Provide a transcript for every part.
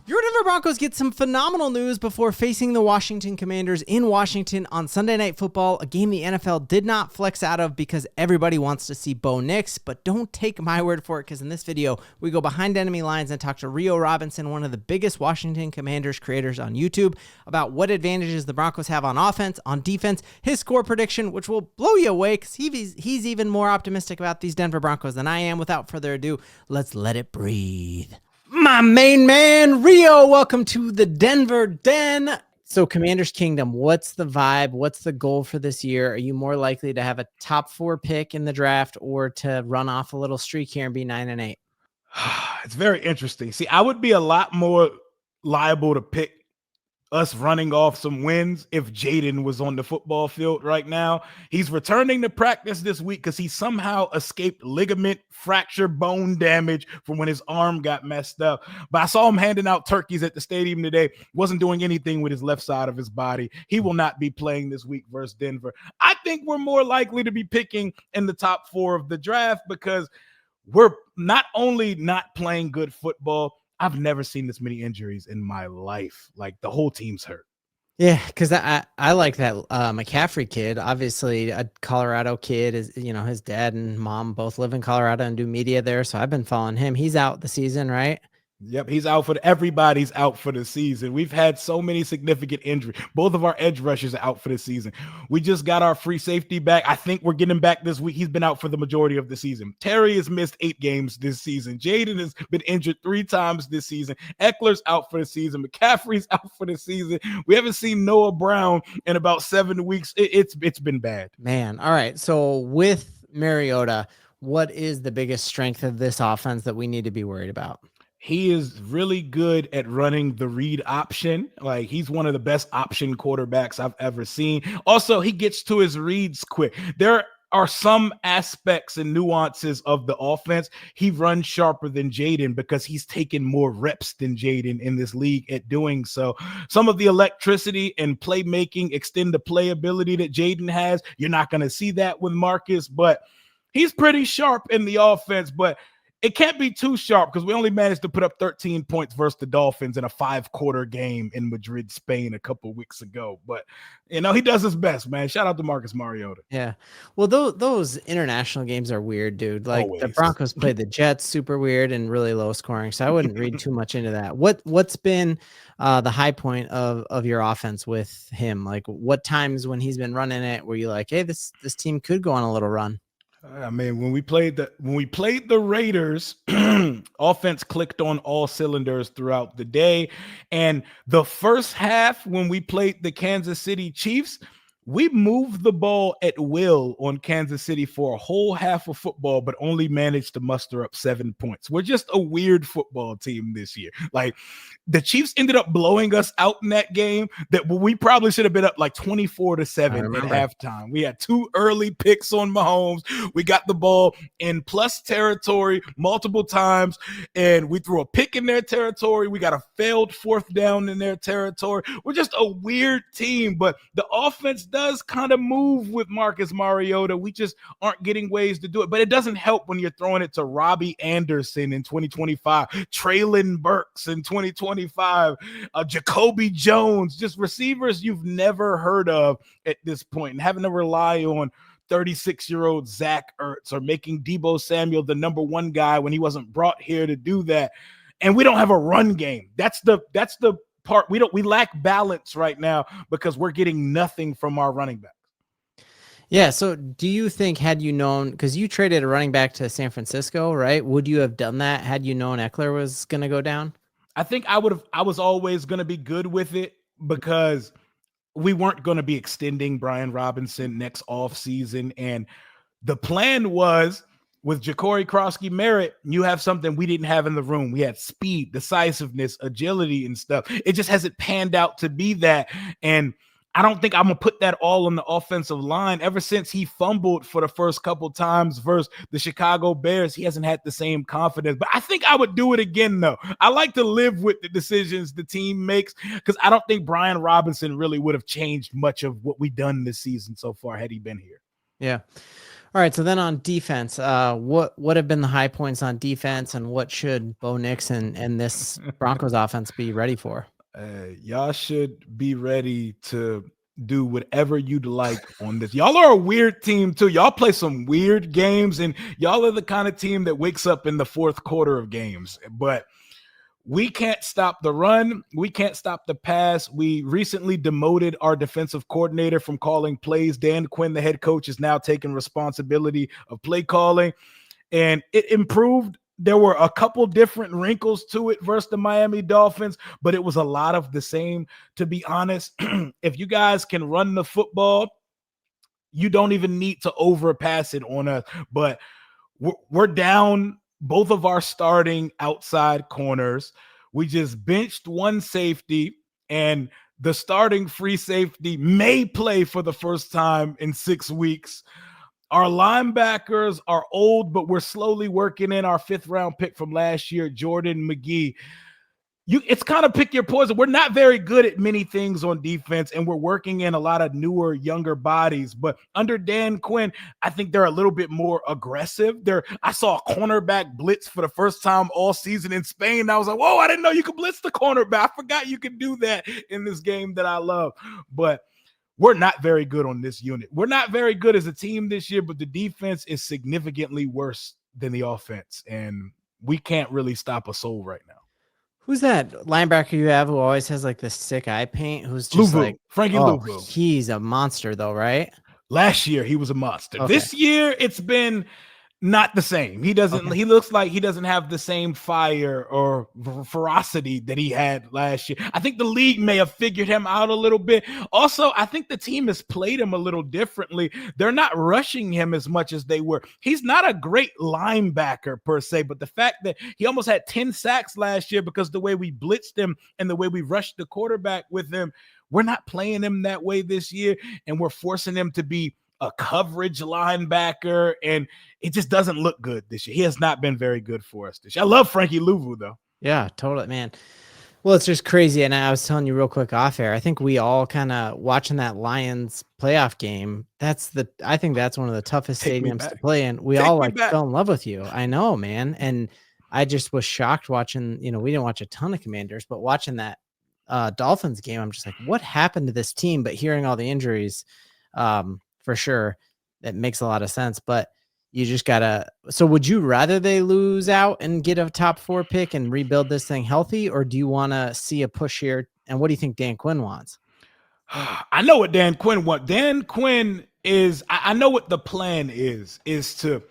Your Denver Broncos get some phenomenal news before facing the Washington Commanders in Washington on Sunday Night Football, a game the NFL did not flex out of because everybody wants to see Bo Nix, but don't take my word for it because in this video, we go behind enemy lines and talk to Rio Robinson, one of the biggest Washington Commanders creators on YouTube, about what advantages the Broncos have on offense, on defense, his score prediction, which will blow you away because he's even more optimistic about these Denver Broncos than I am. Without further ado, let's let it breathe. My main man, Rio, welcome to the Denver Den. So Commanders Kingdom, what's the vibe? What's the goal for this year? Are you more likely to have a top 4 pick in the draft or to run off a little streak here and be 9-8? It's very interesting. See, I would be a lot more liable to pick us running off some wins if Jaden was on the football field right now. He's returning to practice this week because he somehow escaped ligament fracture bone damage from when his arm got messed up. But I saw him handing out turkeys at the stadium today. Wasn't doing anything with his left side of his body. He will not be playing this week versus Denver. I think we're more likely to be picking in the top 4 of the draft because we're not only not playing good football, I've never seen this many injuries in my life. Like the whole team's hurt. Yeah, because I like that McCaffrey kid. Obviously, a Colorado kid is, his dad and mom both live in Colorado and do media there. So I've been following him. He's out the season, right? Yep, he's out everybody's out for the season. We've had so many significant injuries. Both of our edge rushers are out for the season. We just got our free safety back. I think we're getting him back this week. He's been out for the majority of the season. Terry has missed 8 games this season. Jaden has been injured 3 times this season. Eckler's out for the season. McCaffrey's out for the season. We haven't seen Noah Brown in about 7 weeks. It's been bad. Man, all right. So with Mariota, what is the biggest strength of this offense that we need to be worried about? He is really good at running the read option. Like he's one of the best option quarterbacks I've ever seen. Also, he gets to his reads quick. There are some aspects and nuances of the offense. He runs sharper than Jaden because he's taken more reps than Jaden in this league at doing so. Some of the electricity and playmaking, extend the play ability that Jaden has, you're not going to see that with Marcus, but he's pretty sharp in the offense. But it can't be too sharp because we only managed to put up 13 points versus the Dolphins in a 5-quarter game in Madrid, Spain a couple weeks ago. But, he does his best, man. Shout out to Marcus Mariota. Yeah. Well, those international games are weird, dude. Like Always. The Broncos played the Jets, super weird and really low scoring. So I wouldn't read too much into that. What's been the high point of your offense with him? Like what times when he's been running it were you like, hey, this team could go on a little run? I mean, when we played the Raiders, offense clicked on all cylinders throughout the day. And the first half, when we played the Kansas City Chiefs, we moved the ball at will on Kansas City for a whole half of football, but only managed to muster up 7 points. We're just a weird football team this year. Like the Chiefs ended up blowing us out in that game that we probably should have been up like 24-7 at halftime. We had 2 early picks on Mahomes. We got the ball in plus territory multiple times, and we threw a pick in their territory. We got a failed 4th down in their territory. We're just a weird team, but the offense does kind of move with Marcus Mariota. We just aren't getting ways to do it. But it doesn't help when you're throwing it to Robbie Anderson in 2025, Traylon Burks in 2025, Jacoby Jones, just receivers you've never heard of at this point, and having to rely on 36-year-old Zach Ertz or making Deebo Samuel the number 1 guy when he wasn't brought here to do that. And we don't have a run game. That's the part we lack balance right now because we're getting nothing from our running backs. Yeah. So do you think, had you known, because you traded a running back to San Francisco, right? Would you have done that had you known Eckler was going to go down? I think I was always going to be good with it because we weren't going to be extending Brian Robinson next offseason. And the plan was, with Ja'Cory Krosky-Merritt, you have something we didn't have in the room. We had speed, decisiveness, agility, and stuff. It just hasn't panned out to be that. And I don't think I'm going to put that all on the offensive line. Ever since he fumbled for the first couple times versus the Chicago Bears, he hasn't had the same confidence. But I think I would do it again, though. I like to live with the decisions the team makes because I don't think Brian Robinson really would have changed much of what we've done this season so far had he been here. Yeah. All right, so then on defense, what have been the high points on defense, and what should Bo Nix and this Broncos offense be ready for? Y'all should be ready to do whatever you'd like on this. Y'all are a weird team too. Y'all play some weird games, and y'all are the kind of team that wakes up in the fourth quarter of games. But we can't stop the run. We can't stop the pass. We recently demoted our defensive coordinator from calling plays. Dan Quinn, the head coach, is now taking responsibility of play calling, and it improved. There were a couple different wrinkles to it versus the Miami Dolphins, but it was a lot of the same, to be honest. If you guys can run the football, you don't even need to overpass it on us. But we're down both of our starting outside corners. We just benched one safety, and the starting free safety may play for the first time in 6 weeks. Our linebackers are old, but we're slowly working in our 5th round pick from last year, Jordan McGee. It's kind of pick your poison. We're not very good at many things on defense, and we're working in a lot of newer, younger bodies. But under Dan Quinn, I think they're a little bit more aggressive. I saw a cornerback blitz for the first time all season in Spain. I was like, whoa, I didn't know you could blitz the cornerback. I forgot you could do that in this game that I love. But we're not very good on this unit. We're not very good as a team this year, but the defense is significantly worse than the offense, and we can't really stop a soul right now. Who's that linebacker you have who always has like the sick eye paint? Who's just Luvu, Frankie Luvu. He's a monster though, right? Last year he was a monster. Okay. This year it's been not the same. He doesn't. Okay. He looks like he doesn't have the same fire or ferocity that he had last year. I think the league may have figured him out a little bit. Also, I think the team has played him a little differently. They're not rushing him as much as they were. He's not a great linebacker per se, but the fact that he almost had 10 sacks last year because the way we blitzed him and the way we rushed the quarterback with him, we're not playing him that way this year, and we're forcing him to be a coverage linebacker, and it just doesn't look good this year. He has not been very good for us this year. I love Frankie Luvu though. Yeah, totally, man. Well, it's just crazy. And I was telling you real quick off air, I think we all kind of watching that Lions playoff game. I think that's one of the toughest stadiums to play in. We all fell in love with you. I know, man. And I just was shocked watching, we didn't watch a ton of Commanders, but watching that Dolphins game, I'm just like, what happened to this team? But hearing all the injuries, for sure, that makes a lot of sense. But you just gotta. So, would you rather they lose out and get a top 4 pick and rebuild this thing healthy, or do you want to see a push here? And what do you think Dan Quinn wants? I know what Dan Quinn wants. Dan Quinn is. I know what the plan is to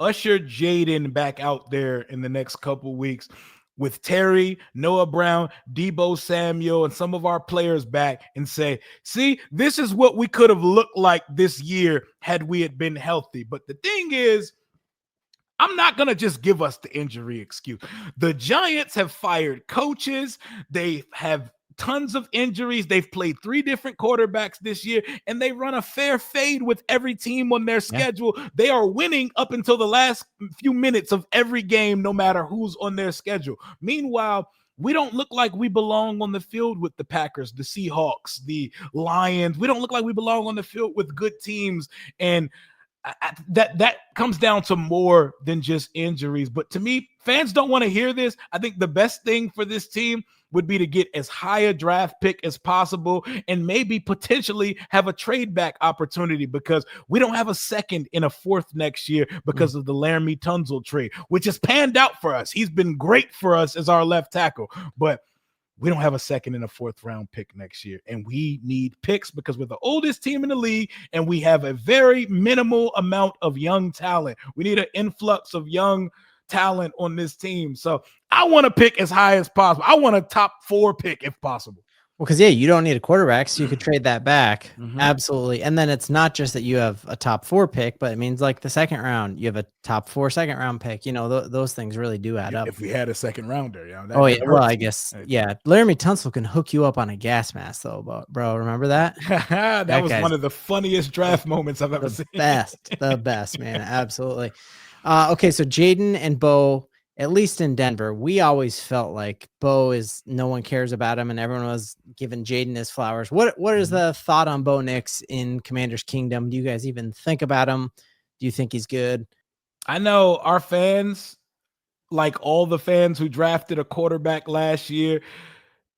usher Jaden back out there in the next couple weeks, with Terry, Noah Brown, Deebo Samuel, and some of our players back, and say, see, this is what we could have looked like this year had we had been healthy. But the thing is, I'm not going to just give us the injury excuse. The Giants have fired coaches. They have tons of injuries. They've played 3 different quarterbacks this year, and they run a fair fade with every team on their schedule. Yeah. They are winning up until the last few minutes of every game, no matter who's on their schedule. Meanwhile, we don't look like we belong on the field with the Packers, the Seahawks, the Lions. We don't look like we belong on the field with good teams. And that comes down to more than just injuries. But to me, fans don't want to hear this. I think the best thing for this team would be to get as high a draft pick as possible and maybe potentially have a trade back opportunity, because we don't have a 2nd and a 4th next year because of the Laramie Tunsil trade, which has panned out for us. He's been great for us as our left tackle, but we don't have a 2nd and a 4th round pick next year. And we need picks because we're the oldest team in the league and we have a very minimal amount of young talent. We need an influx of young talent on this team. So I want to pick as high as possible. I want a top 4 pick if possible. Well, because you don't need a quarterback, so you could trade that back. Mm-hmm. Absolutely. And then it's not just that you have a top 4 pick, but it means like the 2nd round, you have a top 4 2nd round pick. Those things really do add up. If we had a 2nd rounder, well, I guess, Laramie Tunsil can hook you up on a gas mask, though, bro. Remember that? that was one of the funniest draft moments I've ever seen. The best, man. Absolutely. Okay, so Jaden and Bo, at least in Denver, we always felt like Bo no one cares about him, and everyone was giving Jaden his flowers. What is the thought on Bo Nix in Commander's Kingdom? Do you guys even think about him? Do you think he's good? I know our fans, like all the fans who drafted a quarterback last year,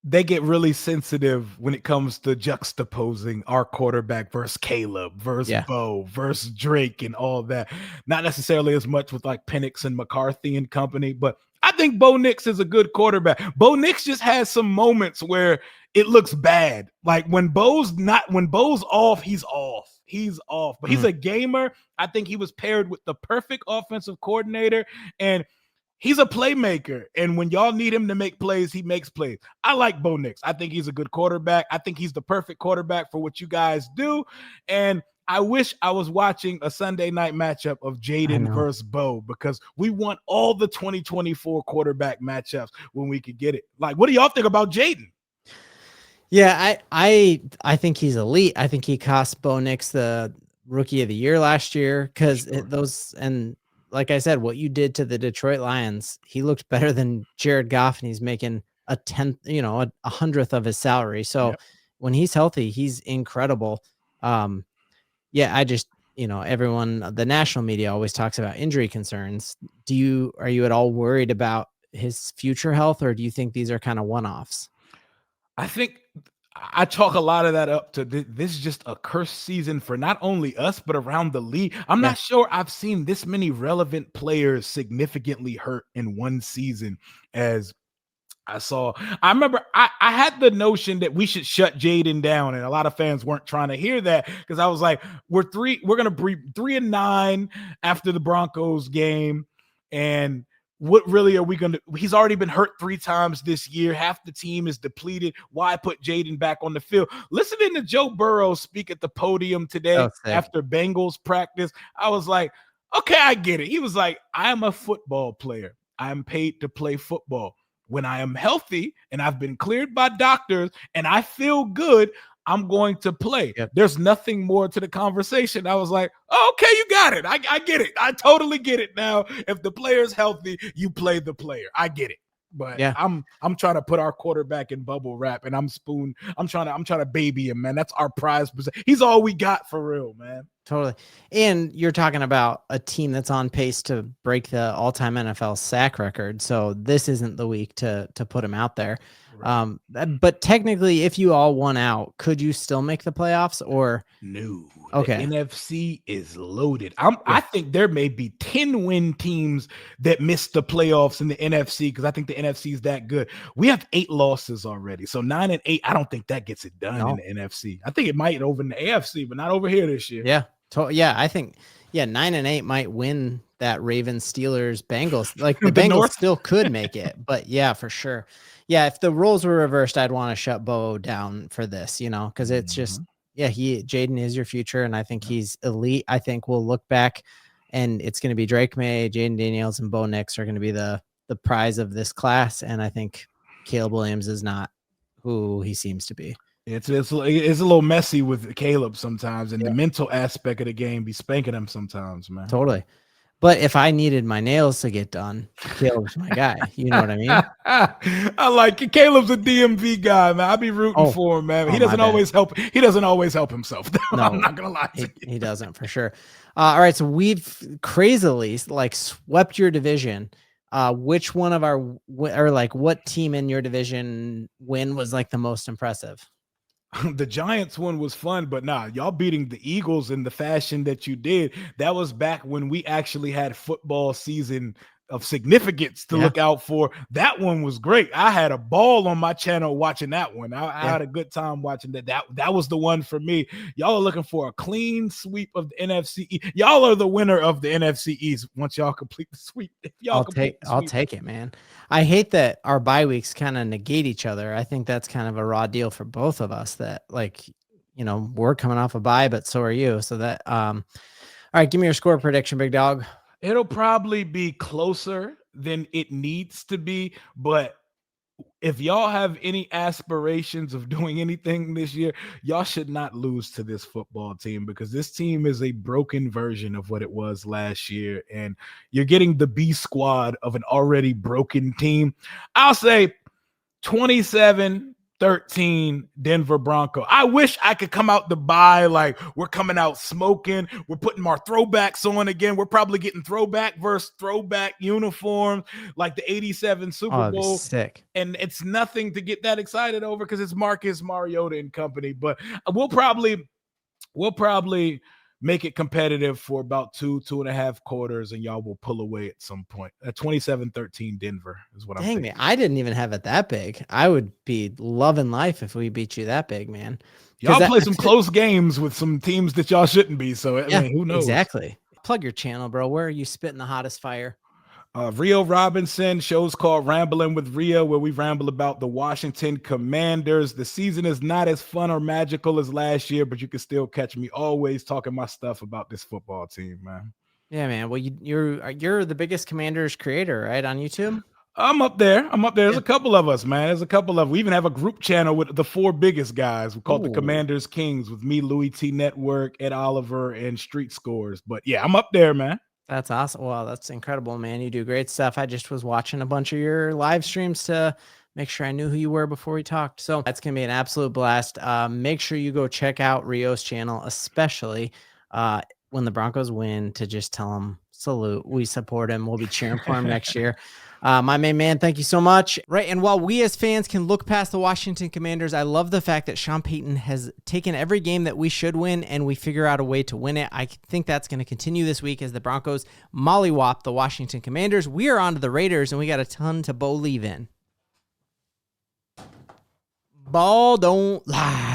they get really sensitive when it comes to juxtaposing our quarterback versus Caleb, versus Yeah. Bo, versus Drake, and all that. Not necessarily as much with like Penix and McCarthy and company, but I think Bo Nix is a good quarterback. Bo Nix just has some moments where it looks bad. Like when Bo's off, he's off. He's off. But he's a gamer. I think he was paired with the perfect offensive coordinator, and he's a playmaker, and when y'all need him to make plays, he makes plays. I like Bo Nix. I think he's a good quarterback. I think he's the perfect quarterback for what you guys do, and I wish I was watching a Sunday night matchup of Jaden versus Bo, because we want all the 2024 quarterback matchups when we could get it. Like, what do y'all think about Jaden? Yeah, I think he's elite. I think he cost Bo Nix the Rookie of the Year last year because and like I said, what you did to the Detroit Lions, he looked better than Jared Goff, and he's making a 100th of his salary. So when he's healthy, he's incredible. Yeah, I just, everyone, the national media always talks about injury concerns. Are you at all worried about his future health, or do you think these are kind of one-offs? I think I chalk a lot of that up to this is just a cursed season for not only us, but around the league. I'm not sure I've seen this many relevant players significantly hurt in one season as I saw. I remember I had the notion that we should shut Jaden down, and a lot of fans weren't trying to hear that because I was like, we're going to be 3-9 after the Broncos game, and what really are we going to? He's already been hurt 3 times this year. Half the team is depleted. Why put Jaden back on the field? Listening to Joe Burrow speak at the podium today after Bengals practice, I was like, okay, I get it. He was like, I am a football player. I am paid to play football. When I am healthy and I've been cleared by doctors and I feel good, I'm going to play. There's nothing more to the conversation. I was like, oh, okay, you got it. I get it. I totally get it now. If the player's healthy, you play the player. I get it. But I'm trying to put our quarterback in bubble wrap, and I'm trying to baby him, man. That's our prize. He's all we got for real, man. Totally. And you're talking about a team that's on pace to break the all-time NFL sack record. So this isn't the week to put him out there. Right. But technically, if you all won out, could you still make the playoffs or no? Okay. The NFC is loaded. I think there may be 10-win teams that missed the playoffs in the NFC because I think the NFC is that good. We have 8 losses already. So 9-8, I don't think that gets it done in the NFC. I think it might over in the AFC, but not over here this year. Yeah. I think 9-8 might win that Ravens, Steelers, Bengals. Like the Bengals still could make it, but yeah, for sure. Yeah, if the roles were reversed, I'd want to shut Bo down for this, because it's just Jaden is your future, and I think he's elite. I think we'll look back, and it's going to be Drake May, Jaden Daniels, and Bo Nix are going to be the prize of this class, and I think Caleb Williams is not who he seems to be. It's a little messy with Caleb sometimes, and the mental aspect of the game be spanking him sometimes, man. Totally. But if I needed my nails to get done, Caleb's my guy. You know what I mean? I like it. Caleb's a DMV guy, man. I'll be rooting for him, man. He doesn't always help. He doesn't always help himself. No, I'm not gonna lie to you. He doesn't for sure. All right, so we've crazily swept your division. Which one of what team in your division win was the most impressive? The Giants one was fun, but y'all beating the Eagles in the fashion that you did, that was back when we actually had football season of significance to look out for. That one was great. I had a ball on my channel watching that one. I had a good time watching that. That was the one for me. Y'all are looking for a clean sweep of the NFC East. Y'all are the winner of the NFC East once y'all complete the sweep. I'll take it, man. I hate that our bye weeks kind of negate each other. I think that's kind of a raw deal for both of us that we're coming off a bye, but so are you. So that all right, give me your score prediction, big dog. It'll probably be closer than it needs to be, but if y'all have any aspirations of doing anything this year, y'all should not lose to this football team, because this team is a broken version of what it was last year, and you're getting the B squad of an already broken team. I'll say 27 13 Denver Broncos. I wish I could come out to buy, like, we're coming out smoking. We're putting our throwbacks on again. We're probably getting throwback versus throwback uniforms like the 87 Super Bowl. Sick. And it's nothing to get that excited over because it's Marcus Mariota and company. But we'll probably make it competitive for about 2.5 quarters, and y'all will pull away at some point. 27-13 Denver is what I'm thinking. Dang, man, I didn't even have it that big. I would be loving life if we beat you that big, man. Y'all play some close games with some teams that y'all shouldn't be, so I mean, who knows? Exactly. Plug your channel, bro. Where are you spitting the hottest fire? Rio Robinson, show's called Rambling with Rio, where we ramble about the Washington Commanders. The season is not as fun or magical as last year, but you can still catch me always talking my stuff about this football team, man. Yeah, man. Well, you're the biggest Commanders creator, right, on YouTube? I'm up there. There's a couple of us, man. We even have a group channel with the 4 biggest guys. We call it the Commanders Kings with me, Louis T Network, Ed Oliver, and Street Scores. But yeah, I'm up there, man. That's awesome. Well, that's incredible, man. You do great stuff. I just was watching a bunch of your live streams to make sure I knew who you were before we talked. So that's going to be an absolute blast. Make sure you go check out Rio's channel, especially when the Broncos win, to just tell him salute. We support him. We'll be cheering for him next year. My main man, thank you so much. Right, and while we as fans can look past the Washington Commanders, I love the fact that Sean Payton has taken every game that we should win, and we figure out a way to win it. I think that's going to continue this week as the Broncos mollywop the Washington Commanders. We are on to the Raiders, and we got a ton to believe in. Ball don't lie.